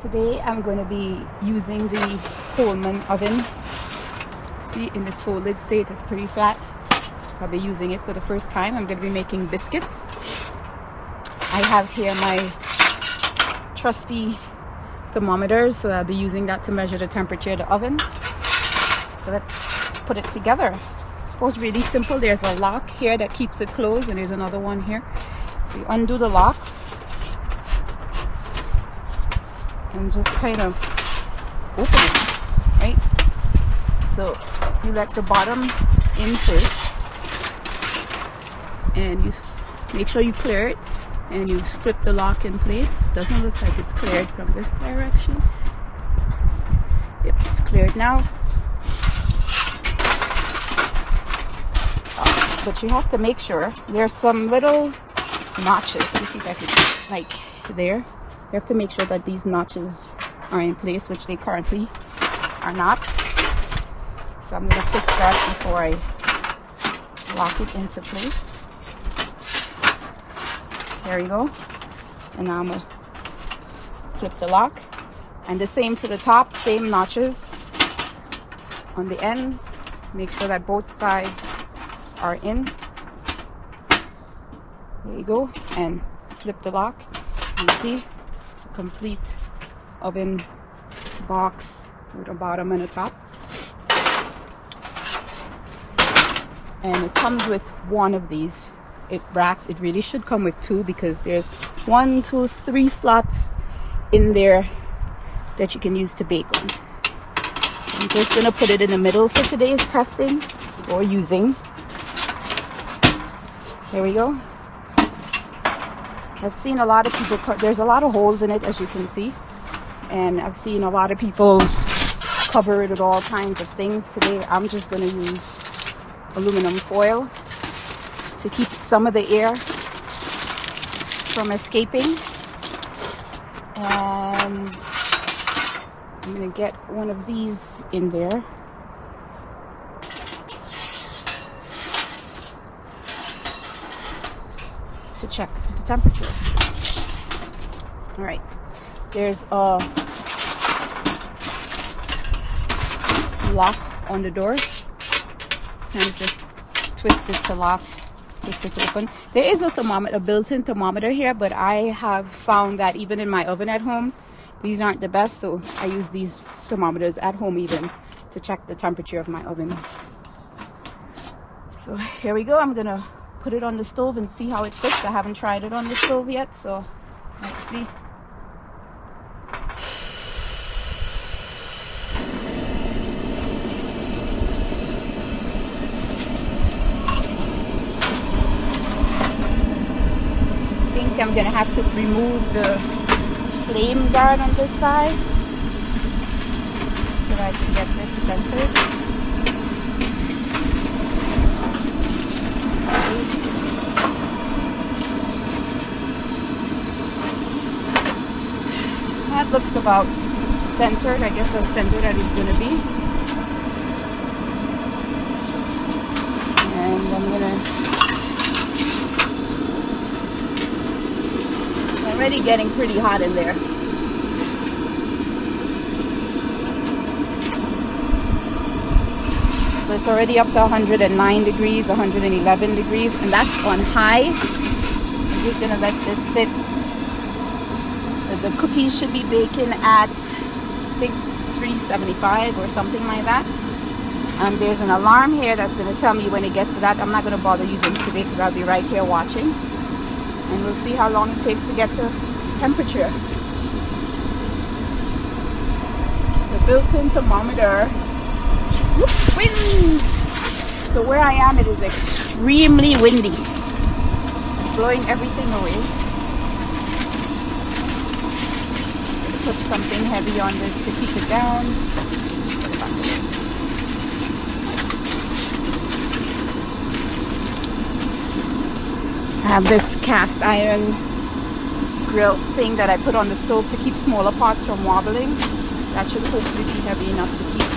Today I'm going to be using the Coleman oven. See, in its folded state, it's pretty flat. I'll be using it for the first time. I'm going to be making biscuits. I have here my trusty thermometers, so I'll be using that to measure the temperature of the oven. So let's put it together. It's supposed to be really simple. There's a lock here that keeps it closed, and there's another one here. So you undo the locks and just kind of open it, right? So you let the bottom in first, and you make sure you clear it, and you flip the lock in place. Doesn't look like it's cleared from this direction. Yep, it's cleared now. But you have to make sure there's some little notches. Let me see if I can, like there. You have to make sure that these notches are in place, which they currently are not. So I'm going to fix that before I lock it into place. There we go. And now I'm going to flip the lock. And the same for the top, same notches on the ends. Make sure that both sides are in. There you go. And flip the lock. You see? It's a complete oven box with a bottom and a top. And it comes with one of these. It really should come with two, because there's 1, 2, 3 slots in there that you can use to bake on. So I'm just going to put it in the middle for today's testing or using. There we go. I've seen a lot of people there's a lot of holes in it, as you can see, and I've seen a lot of people cover it with all kinds of things. Today I'm just going to use aluminum foil to keep some of the air from escaping, and I'm going to get one of these in there. To check the temperature. All right, there's a lock on the door, and just twist it to lock, twist it to open. There is a thermometer, a built-in thermometer here, but I have found that even in my oven at home, these aren't the best, so I use these thermometers at home even to check the temperature of my oven. So here we go. I'm gonna put it on the stove and see how it cooks. I haven't tried it on the stove yet, so let's see. I think I'm gonna have to remove the flame guard on this side so that I can get this centered. That looks about centered. I guess as centered as it's going to be. And I'm going to... It's already getting pretty hot in there. So it's already up to 109 degrees, 111 degrees, and that's on high. I'm just going to let this sit. The cookies should be baking at, I think, 375 or something like that. And there's an alarm here that's going to tell me when it gets to that. I'm not going to bother using it today because I'll be right here watching. And we'll see how long it takes to get to temperature. The built-in thermometer. Whoop, wind! So where I am, it is extremely windy. It's blowing everything away. Put something heavy on this to keep it down. I have this cast iron grill thing that I put on the stove to keep smaller parts from wobbling. That should hopefully be heavy enough to keep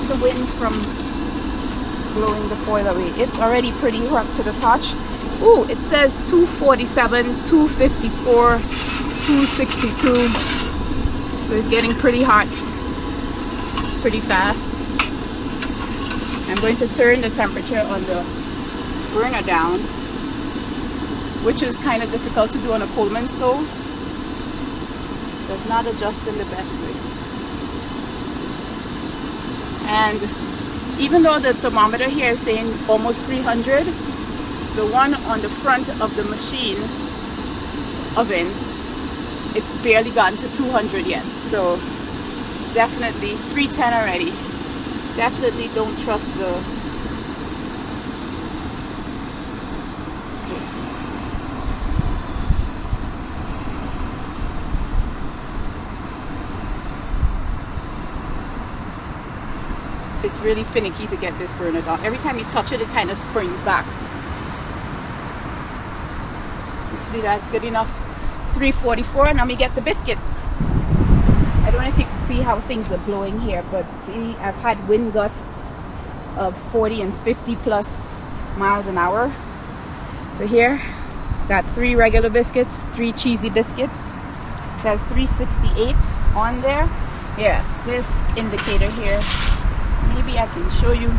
the wind from blowing the foil away. It's already pretty hot to the touch. Ooh, it says 247, 254, 262. So it's getting pretty hot, pretty fast. I'm going to turn the temperature on the burner down, which is kind of difficult to do on a Coleman stove. Does not adjust in the best way. And even though the thermometer here is saying almost 300, the one on the front of the machine oven, it's barely gotten to 200 yet. So definitely 310 already. Definitely don't trust the it's really finicky to get this burner down. Every time you touch it, it kind of springs back. Hopefully that's good enough. 344, and let me get the biscuits. I don't know if you can see how things are blowing here, but I've had wind gusts of 40 and 50 plus miles an hour. So here, got 3 regular biscuits, 3 cheesy biscuits. It says 368 on there. Yeah, this indicator here. Maybe I can show you.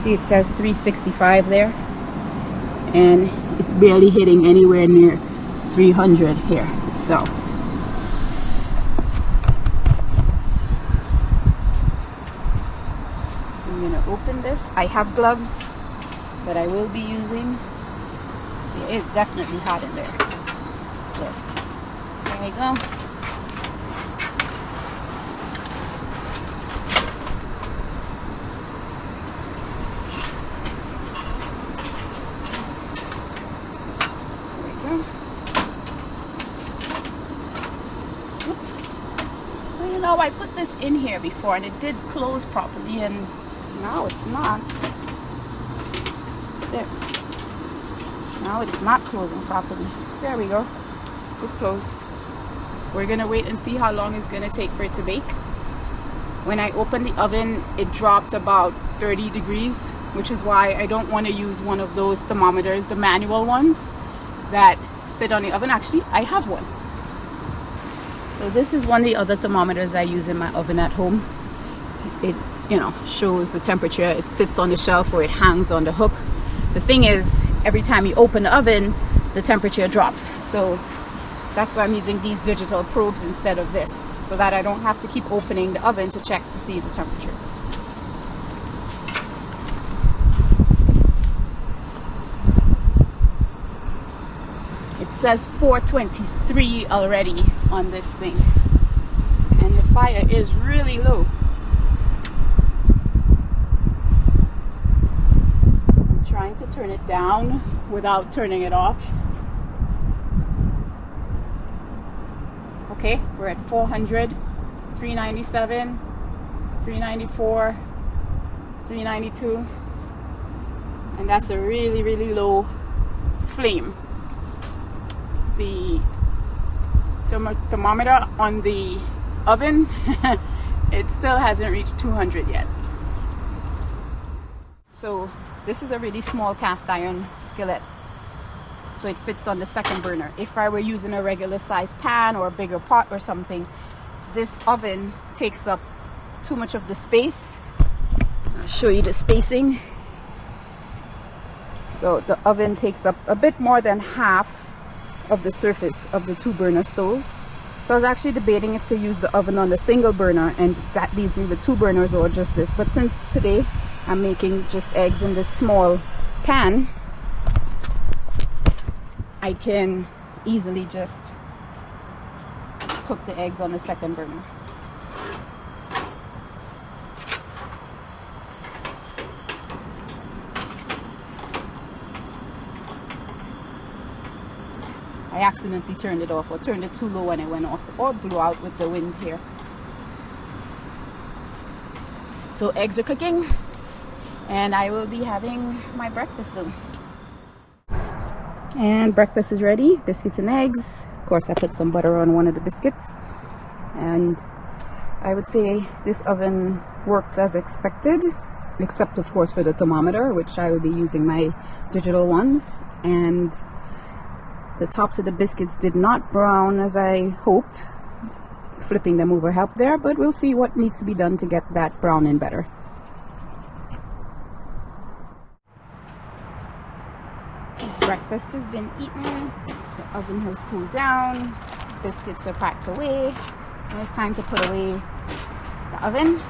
See, it says 365 there, and it's barely hitting anywhere near 300 here. So I'm gonna open this. I have gloves that I will be using. It is definitely hot in there. So there we go. No, I put this in here before and it did close properly, and now it's not. There. Now it's not closing properly. There we go. It's closed. We're gonna wait and see how long it's gonna take for it to bake. When I opened the oven, it dropped about 30 degrees, which is why I don't want to use one of those thermometers, the manual ones that sit on the oven. Actually, I have one. So this is one of the other thermometers I use in my oven at home. It, you know, shows the temperature. It sits on the shelf or it hangs on the hook. The thing is, every time you open the oven, the temperature drops. So that's why I'm using these digital probes instead of this, so that I don't have to keep opening the oven to check to see the temperature. It says 423 already on this thing, and the fire is really low. I'm trying to turn it down without turning it off. Okay, we're at 400, 397, 394, 392, and that's a really, really low flame. The thermometer on the oven, it still hasn't reached 200 yet. So this is a really small cast iron skillet, so it fits on the second burner. If I were using a regular size pan or a bigger pot or something, this oven takes up too much of the space. I'll show you the spacing. So the oven takes up a bit more than half of the surface of the 2-burner stove. So I was actually debating if to use the oven on the single burner, and that leaves me with 2 burners or just this. But since today I'm making just eggs in this small pan, I can easily just cook the eggs on the second burner. I accidentally turned it off, or turned it too low when it went off, or blew out with the wind here. So eggs are cooking, and I will be having my breakfast soon. And breakfast is ready, biscuits and eggs. Of course, I put some butter on one of the biscuits. And I would say this oven works as expected, except of course for the thermometer, which I will be using my digital ones. And The tops of the biscuits did not brown as I hoped. Flipping them over helped there, but we'll see what needs to be done to get that browning better. Breakfast has been eaten. The oven has cooled down. Biscuits are packed away. So it's time to put away the oven.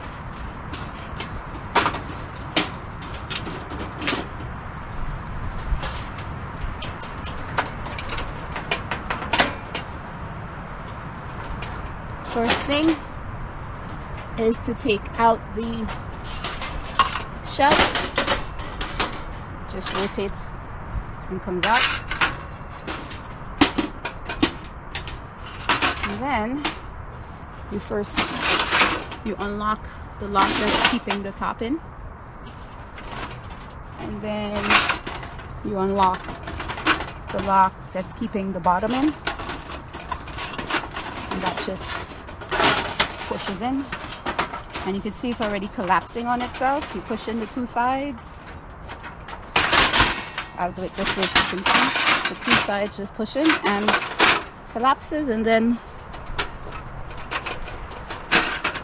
First thing is to take out the shell. Just rotates and comes out. And then you unlock the lock that's keeping the top in. And then you unlock the lock that's keeping the bottom in. And that just pushes in, and you can see it's already collapsing on itself. You push in the two sides. I'll do it this way so you can see. The two sides just push in and collapses, and then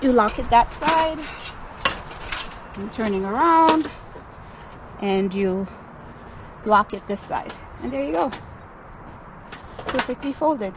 you lock it that side and turning around, and you lock it this side, and there you go, perfectly folded.